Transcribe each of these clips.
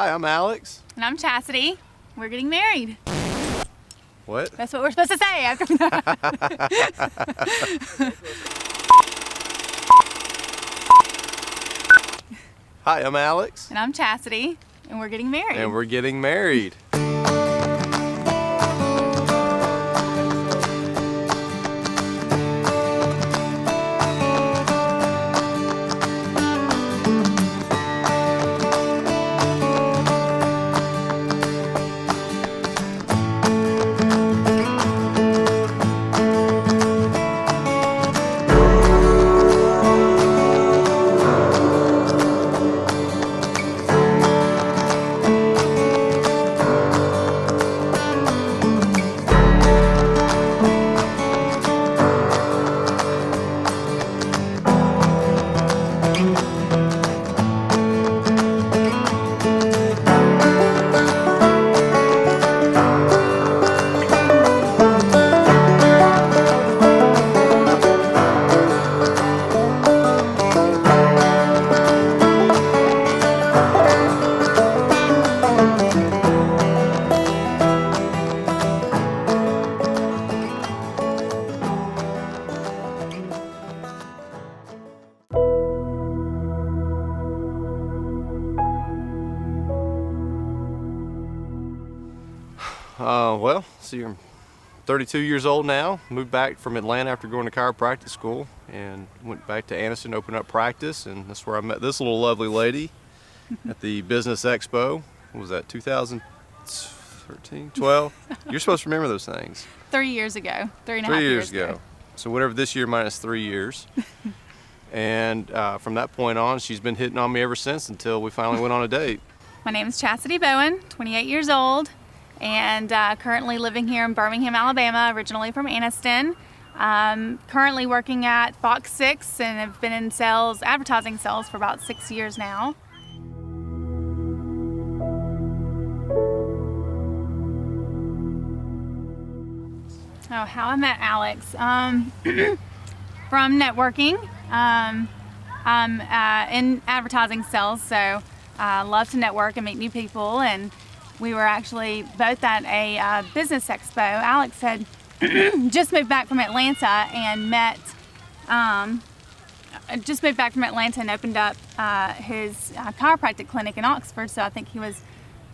Hi, I'm Alex. And I'm Chassidy. We're getting married. What? That's what we're supposed to say after that. Hi, I'm Alex. And I'm Chassidy. And we're getting married. And we're getting married. Well, so you're 32 years old now, moved back from Atlanta after going to chiropractic school and went back to Anniston to open up practice, and that's where I met this little lovely lady at the Business Expo. What was that, 2013, 12? You're supposed to remember those things. 3 years ago, 3.5 3 years ago. So whatever this year minus 3 years. And from that point on, she's been hitting on me ever since until we finally went on a date. My name is Chassidy Bowen, 28 years old, and currently living here in Birmingham, Alabama, originally from Anniston. Currently working at Fox 6 and have been in sales, advertising sales for about 6 years now. Oh, how I met Alex. From networking. I'm in advertising sales, so I love to network and meet new people, and we were actually both at a business expo. Alex had just moved back from Atlanta and opened up his chiropractic clinic in Oxford, so I think he was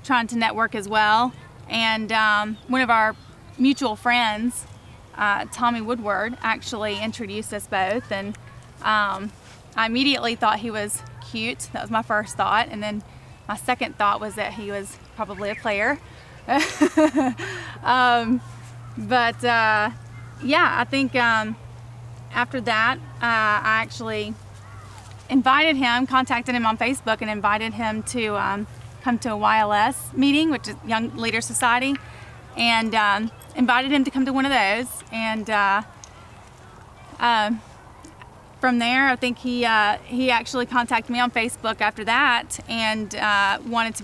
trying to network as well. And one of our mutual friends, Tommy Woodward, actually introduced us both, and I immediately thought he was cute. That was my first thought, and then my second thought was that he was probably a player. Yeah, I think after that, I actually contacted him on Facebook and invited him to come to a YLS meeting, which is Young Leaders Society, and invited him to come to one of those. And from there, I think he actually contacted me on Facebook after that and wanted us to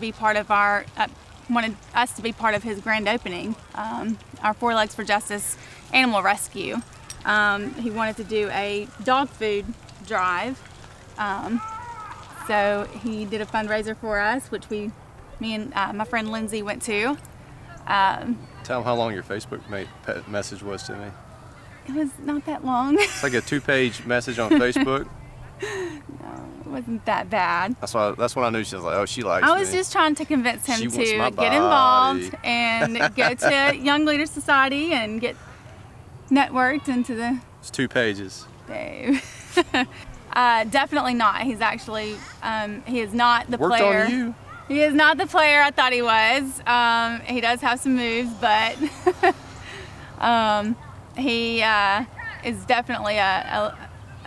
be part of his grand opening, our Four Legs for Justice animal rescue. He wanted to do a dog food drive, so he did a fundraiser for us, which me and my friend Lindsay went to. Tell them how long your Facebook message was to me. It was not that long. It's like a 2-page message on Facebook. No, it wasn't that bad. That's when I knew she was like, oh, she likes me. I was just trying to convince him She to wants my get body. involved and go to Young Leaders Society and get networked into the... It's 2 pages. Dave. Definitely not. He's actually, he is not the Worked player. on you. He is not the player I thought he was. He does have some moves, but he is definitely a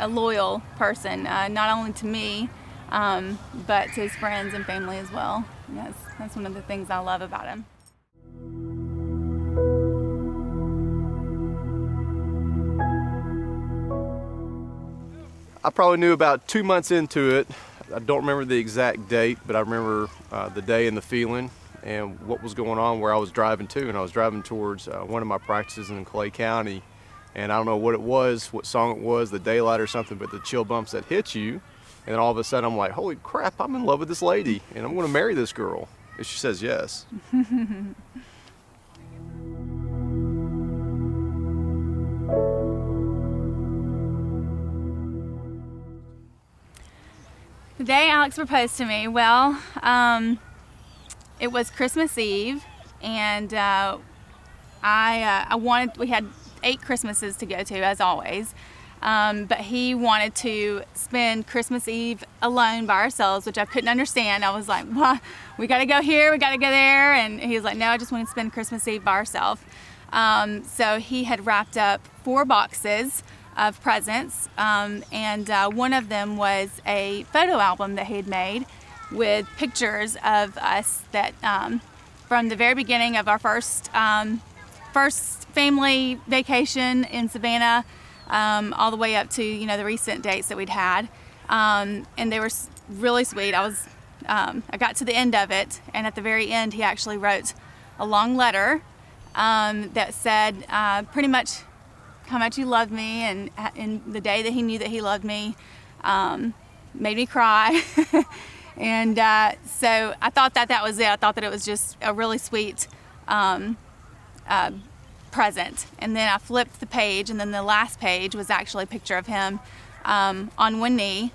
loyal person, not only to me, but to his friends and family as well. That's one of the things I love about him. I probably knew about 2 months into it. I don't remember the exact date, but I remember the day and the feeling and what was going on where I was driving to. And I was driving towards one of my practices in Clay County, and I don't know what it was, what song it was, the daylight or something, but the chill bumps that hit you. And then all of a sudden I'm like, holy crap, I'm in love with this lady and I'm gonna marry this girl. if she says yes. The day Alex proposed to me, well, it was Christmas Eve, and we had 8 Christmases to go to, as always, but he wanted to spend Christmas Eve alone by ourselves, which I couldn't understand. I was like, well, we gotta go here, we gotta go there, and he was like, no, I just want to spend Christmas Eve by ourselves. So he had wrapped up 4 boxes of presents, and one of them was a photo album that he had made with pictures of us that from the very beginning of our first family vacation in Savannah, all the way up to the recent dates that we'd had, and they were really sweet. I got to the end of it, and at the very end he actually wrote a long letter that said pretty much how much he loved me, and the day that he knew that he loved me made me cry. And so I thought that was it. I thought that it was just a really sweet present. And then I flipped the page, and then the last page was actually a picture of him on one knee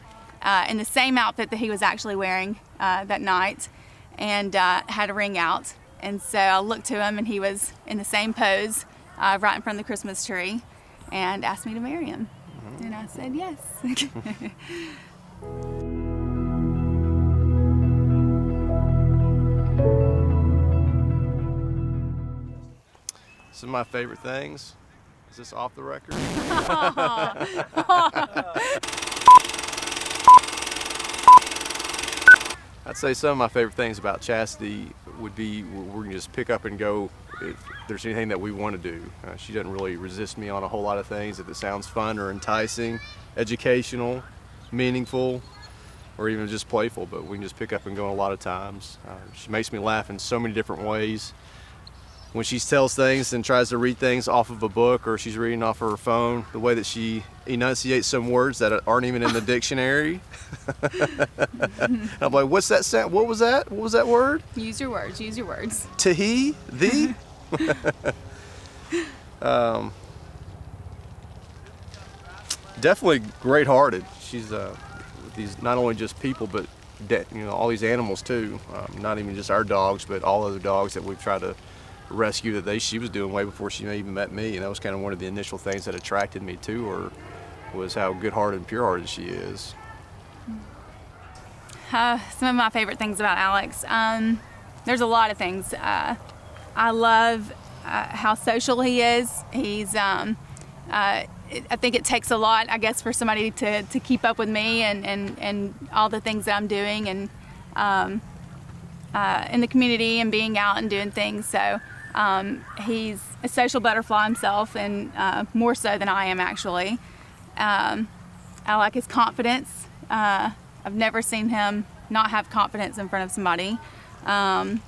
in the same outfit that he was actually wearing that night, and had a ring out. And so I looked to him, and he was in the same pose right in front of the Christmas tree, and asked me to marry him. Mm-hmm. And I said yes. Some of my favorite things. Is this off the record? I'd say some of my favorite things about Chassidy would be we're gonna just pick up and go if there's anything that we want to do. She doesn't really resist me on a whole lot of things if it sounds fun or enticing, educational, meaningful, or even just playful, but we can just pick up and go a lot of times. She makes me laugh in so many different ways. When she tells things and tries to read things off of a book, or she's reading off of her phone, the way that she enunciates some words that aren't even in the dictionary. I'm like, what's that sound? What was that? What was that word? Use your words, use your words. To he, thee? Definitely great-hearted. She's these not only just people, but all these animals too. Not even just our dogs, but all other dogs that we've tried to rescue that she was doing way before she even met me, and that was kind of one of the initial things that attracted me to her, was how good-hearted and pure-hearted she is. Some of my favorite things about Alex, there's a lot of things. I love how social he is. He's I think it takes a lot, I guess, for somebody to keep up with me and all the things that I'm doing, and in the community and being out and doing things. So he's a social butterfly himself, and more so than I am, actually. I like his confidence. I've never seen him not have confidence in front of somebody. And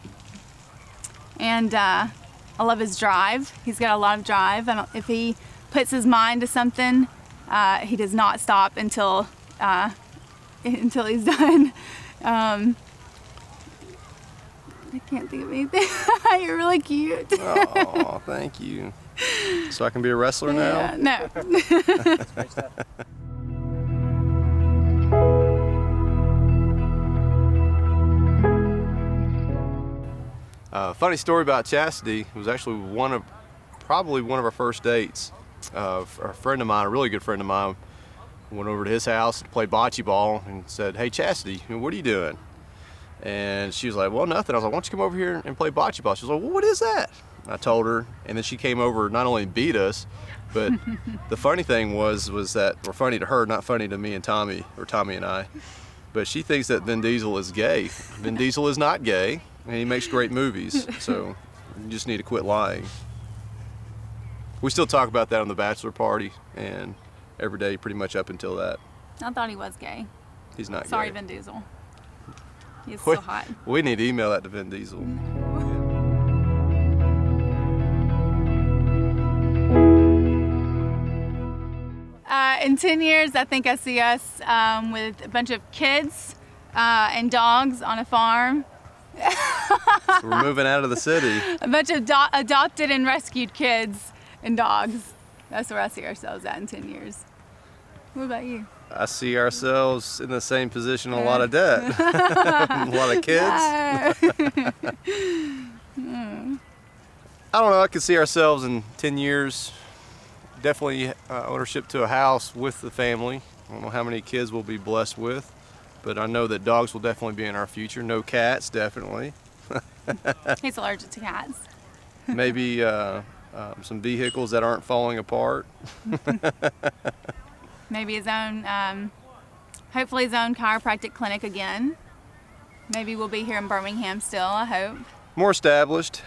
I love his drive. He's got a lot of drive. If he puts his mind to something, he does not stop until he's done. I can't think of anything. You're really cute. Oh, thank you. So I can be a wrestler now? No. Funny story about Chassidy. It was actually probably one of our first dates. A friend of mine, a really good friend of mine, went over to his house to play bocce ball and said, "Hey Chassidy, what are you doing?" And she was like, "Well, nothing." I was like, "Why don't you come over here and play bocce ball?" She was like, "Well, what is that?" I told her, and then she came over, not only beat us, but the funny thing was that, or funny to her, not funny to me and Tommy, or Tommy and I, but she thinks that Vin Diesel is gay. Vin Diesel is not gay, and he makes great movies, so you just need to quit lying. We still talk about that on the bachelor party, and every day pretty much up until that. I thought he was gay. He's not Sorry, gay. Vin Diesel. He's so hot. We need to email that to Vin Diesel. In 10 years, I think I see us with a bunch of kids and dogs on a farm, So we're moving out of the city. A bunch of adopted and rescued kids and dogs. That's where I see ourselves at in 10 years. What about you? I see ourselves in the same position, a lot of debt. A lot of kids. I don't know, I could see ourselves in 10 years, definitely ownership to a house with the family. I don't know how many kids we'll be blessed with, but I know that dogs will definitely be in our future. No cats, definitely. He's allergic to cats. Maybe some vehicles that aren't falling apart. Maybe his own, hopefully his own chiropractic clinic again. Maybe we'll be here in Birmingham still, I hope. More established.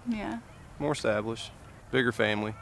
Yeah. More established. Bigger family.